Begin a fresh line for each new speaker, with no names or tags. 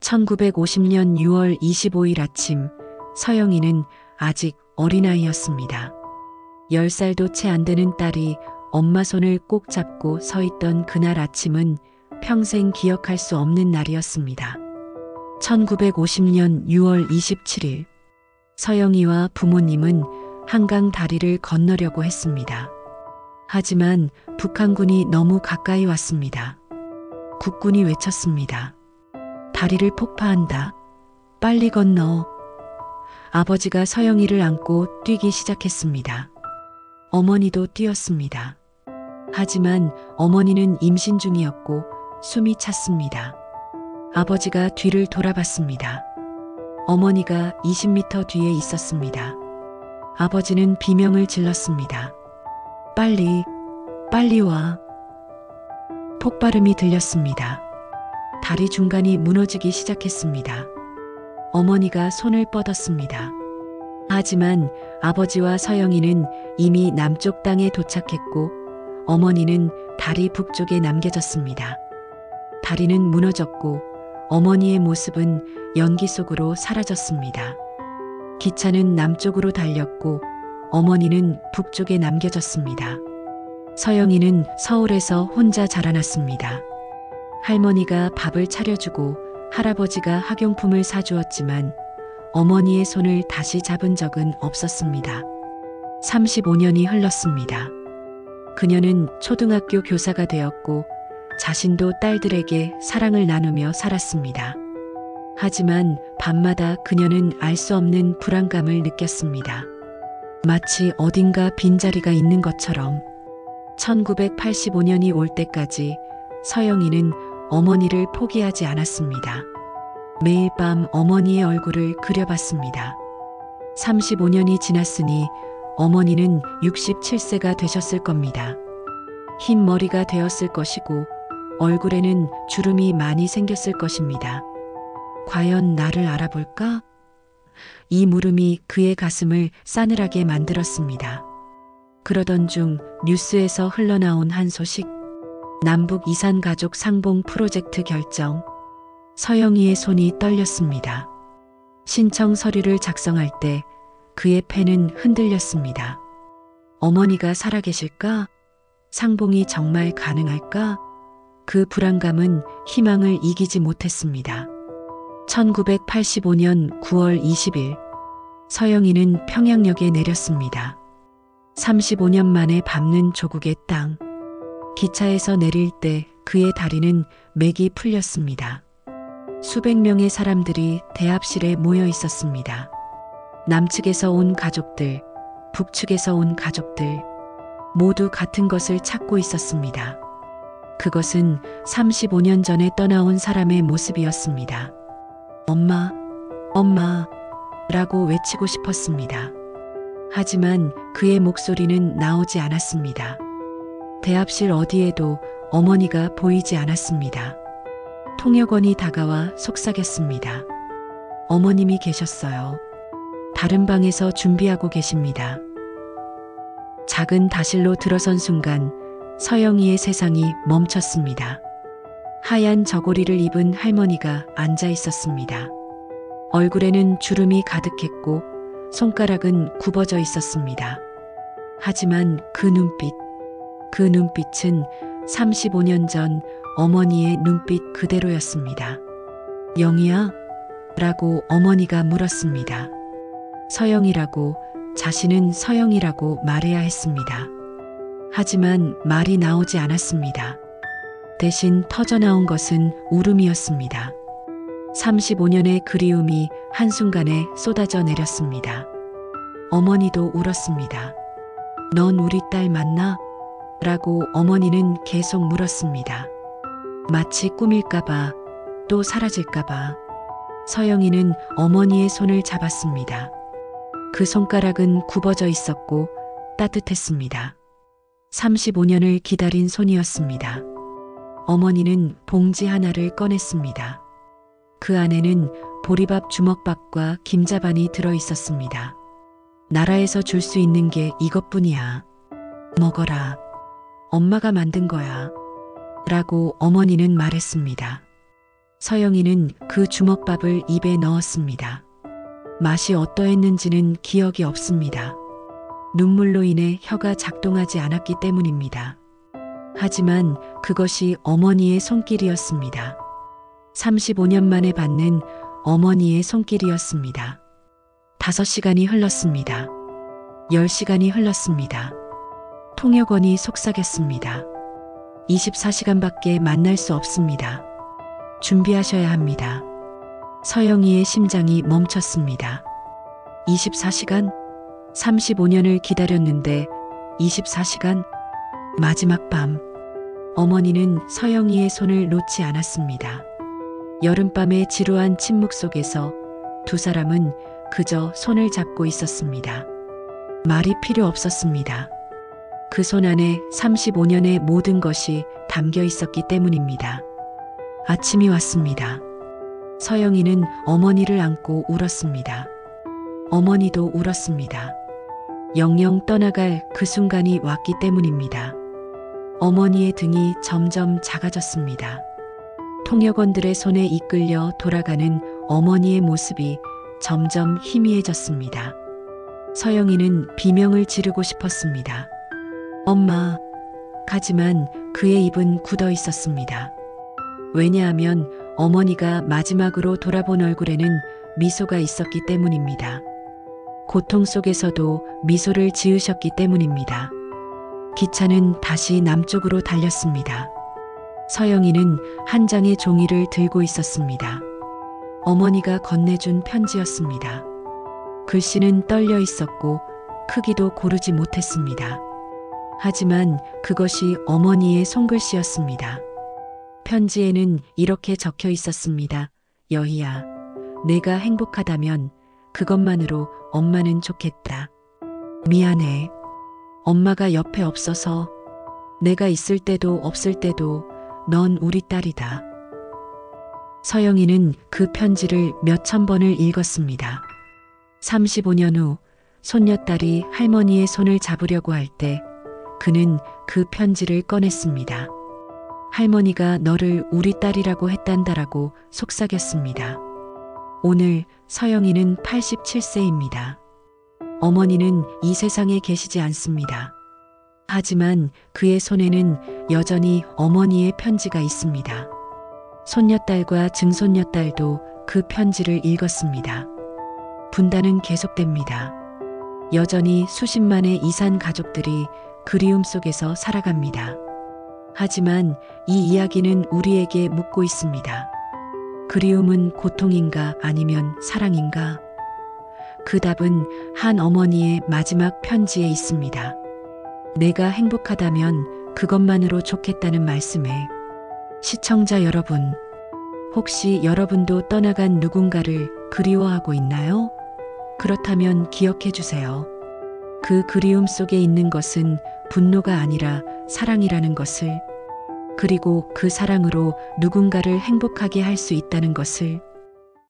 1950년 6월 25일 아침, 서영이는 아직 어린아이였습니다. 10살도 채 안 되는 딸이 엄마 손을 꼭 잡고 서 있던 그날 아침은 평생 기억할 수 없는 날이었습니다. 1950년 6월 27일, 서영이와 부모님은 한강 다리를 건너려고 했습니다. 하지만 북한군이 너무 가까이 왔습니다. 국군이 외쳤습니다. 다리를 폭파한다. 빨리 건너. 아버지가 서영이를 안고 뛰기 시작했습니다. 어머니도 뛰었습니다. 하지만 어머니는 임신 중이었고 숨이 찼습니다. 아버지가 뒤를 돌아봤습니다. 어머니가 20m 뒤에 있었습니다. 아버지는 비명을 질렀습니다. 빨리, 빨리 와. 폭발음이 들렸습니다. 다리 중간이 무너지기 시작했습니다. 어머니가 손을 뻗었습니다. 하지만 아버지와 서영이는 이미 남쪽 땅에 도착했고 어머니는 다리 북쪽에 남겨졌습니다. 다리는 무너졌고 어머니의 모습은 연기 속으로 사라졌습니다. 기차는 남쪽으로 달렸고 어머니는 북쪽에 남겨졌습니다. 서영이는 서울에서 혼자 자라났습니다. 할머니가 밥을 차려주고 할아버지가 학용품을 사주었지만 어머니의 손을 다시 잡은 적은 없었습니다. 35년이 흘렀습니다. 그녀는 초등학교 교사가 되었고 자신도 딸들에게 사랑을 나누며 살았습니다. 하지만 밤마다 그녀는 알 수 없는 불안감을 느꼈습니다. 마치 어딘가 빈자리가 있는 것처럼. 1985년이 올 때까지 서영이는 어머니를 포기하지 않았습니다. 매일 밤 어머니의 얼굴을 그려봤습니다. 35년이 지났으니 어머니는 67세가 되셨을 겁니다. 흰 머리가 되었을 것이고 얼굴에는 주름이 많이 생겼을 것입니다. 과연 나를 알아볼까? 이 물음이 그의 가슴을 싸늘하게 만들었습니다. 그러던 중 뉴스에서 흘러나온 한 소식. 남북 이산 가족 상봉 프로젝트 결정. 서영이의 손이 떨렸습니다. 신청 서류를 작성할 때 그의 펜은 흔들렸습니다. 어머니가 살아계실까? 상봉이 정말 가능할까? 그 불안감은 희망을 이기지 못했습니다. 1985년 9월 20일, 서영이는 평양역에 내렸습니다. 35년 만에 밟는 조국의 땅. 기차에서 내릴 때 그의 다리는 맥이 풀렸습니다. 수백 명의 사람들이 대합실에 모여 있었습니다. 남측에서 온 가족들, 북측에서 온 가족들, 모두 같은 것을 찾고 있었습니다. 그것은 35년 전에 떠나온 사람의 모습이었습니다. 엄마, 엄마, 라고 외치고 싶었습니다. 하지만 그의 목소리는 나오지 않았습니다. 대합실 어디에도 어머니가 보이지 않았습니다. 통역원이 다가와 속삭였습니다. 어머님이 계셨어요. 다른 방에서 준비하고 계십니다. 작은 다실로 들어선 순간 서영이의 세상이 멈췄습니다. 하얀 저고리를 입은 할머니가 앉아 있었습니다. 얼굴에는 주름이 가득했고 손가락은 굽어져 있었습니다. 하지만 그 눈빛은 35년 전 어머니의 눈빛 그대로였습니다. 영희야? 라고 어머니가 물었습니다. 서영이라고, 자신은 서영이라고 말해야 했습니다. 하지만 말이 나오지 않았습니다. 대신 터져나온 것은 울음이었습니다. 35년의 그리움이 한순간에 쏟아져 내렸습니다. 어머니도 울었습니다. 넌 우리 딸 맞나? 라고 어머니는 계속 물었습니다. 마치 꿈일까봐, 또 사라질까봐. 서영이는 어머니의 손을 잡았습니다. 그 손가락은 굽어져 있었고 따뜻했습니다. 35년을 기다린 손이었습니다. 어머니는 봉지 하나를 꺼냈습니다. 그 안에는 보리밥 주먹밥과 김자반이 들어 있었습니다. 나라에서 줄 수 있는 게 이것뿐이야. 먹어라. 엄마가 만든 거야. 라고 어머니는 말했습니다. 서영이는 그 주먹밥을 입에 넣었습니다. 맛이 어떠했는지는 기억이 없습니다. 눈물로 인해 혀가 작동하지 않았기 때문입니다. 하지만 그것이 어머니의 손길이었습니다. 35년 만에 받는 어머니의 손길이었습니다. 5시간이 흘렀습니다. 10시간이 흘렀습니다. 통역원이 속삭였습니다. 24시간밖에 만날 수 없습니다. 준비하셔야 합니다. 서영이의 심장이 멈췄습니다. 24시간? 35년을 기다렸는데 24시간? 마지막 밤. 어머니는 서영이의 손을 놓지 않았습니다. 여름밤의 지루한 침묵 속에서 두 사람은 그저 손을 잡고 있었습니다. 말이 필요 없었습니다. 그 손 안에 35년의 모든 것이 담겨 있었기 때문입니다. 아침이 왔습니다. 서영이는 어머니를 안고 울었습니다. 어머니도 울었습니다. 영영 떠나갈 그 순간이 왔기 때문입니다. 어머니의 등이 점점 작아졌습니다. 통역원들의 손에 이끌려 돌아가는 어머니의 모습이 점점 희미해졌습니다. 서영이는 비명을 지르고 싶었습니다. 엄마. 하지만 그의 입은 굳어 있었습니다. 왜냐하면 어머니가 마지막으로 돌아본 얼굴에는 미소가 있었기 때문입니다. 고통 속에서도 미소를 지으셨기 때문입니다. 기차는 다시 남쪽으로 달렸습니다. 서영이는 한 장의 종이를 들고 있었습니다. 어머니가 건네준 편지였습니다. 글씨는 떨려 있었고 크기도 고르지 못했습니다. 하지만 그것이 어머니의 손글씨였습니다. 편지에는 이렇게 적혀 있었습니다. 여희야, 내가 행복하다면 그것만으로 엄마는 좋겠다. 미안해. 엄마가 옆에 없어서 내가 있을 때도 없을 때도 넌 우리 딸이다. 서영이는 그 편지를 몇천 번을 읽었습니다. 35년 후 손녀딸이 할머니의 손을 잡으려고 할 때 그는 그 편지를 꺼냈습니다. 할머니가 너를 우리 딸이라고 했단다라고 속삭였습니다. 오늘 서영이는 87세입니다. 어머니는 이 세상에 계시지 않습니다. 하지만 그의 손에는 여전히 어머니의 편지가 있습니다. 손녀딸과 증손녀딸도 그 편지를 읽었습니다. 분단은 계속됩니다. 여전히 수십만의 이산 가족들이 그리움 속에서 살아갑니다. 하지만 이 이야기는 우리에게 묻고 있습니다. 그리움은 고통인가 아니면 사랑인가? 그 답은 한 어머니의 마지막 편지에 있습니다. 내가 행복하다면 그것만으로 좋겠다는 말씀에 시청자 여러분, 혹시 여러분도 떠나간 누군가를 그리워하고 있나요? 그렇다면 기억해 주세요. 그 그리움 속에 있는 것은 분노가 아니라 사랑이라는 것을, 그리고 그 사랑으로 누군가를 행복하게 할 수 있다는 것을